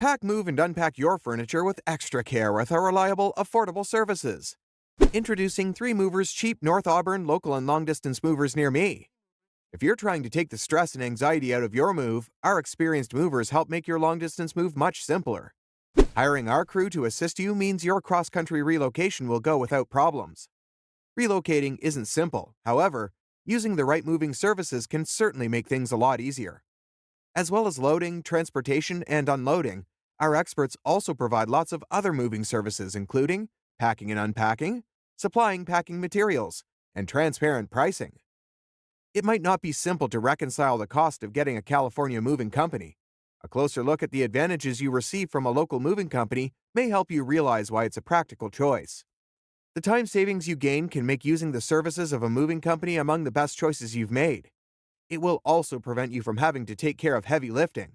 Pack, move, and unpack your furniture with extra care with our reliable, affordable services. Introducing 3 Movers Cheap North Auburn local and long-distance movers near me. If you're trying to take the stress and anxiety out of your move, our experienced movers help make your long-distance move much simpler. Hiring our crew to assist you means your cross-country relocation will go without problems. Relocating isn't simple, however, using the right moving services can certainly make things a lot easier. As well as loading, transportation, and unloading, our experts also provide lots of other moving services including packing and unpacking, supplying packing materials, and transparent pricing. It might not be simple to reconcile the cost of getting a California moving company. A closer look at the advantages you receive from a local moving company may help you realize why it's a practical choice. The time savings you gain can make using the services of a moving company among the best choices you've made. It will also prevent you from having to take care of heavy lifting.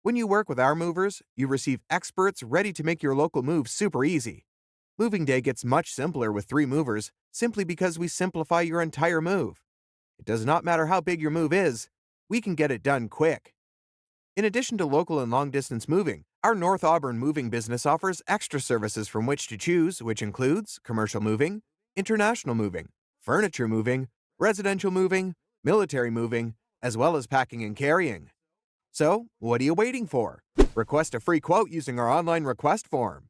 When you work with our movers, you receive experts ready to make your local move super easy. Moving day gets much simpler with 3 movers simply because we simplify your entire move. It does not matter how big your move is, we can get it done quick. In addition to local and long-distance moving, our North Auburn moving business offers extra services from which to choose, which includes commercial moving, international moving, furniture moving, residential moving, military moving, as well as packing and carrying. So, what are you waiting for? Request a free quote using our online request form.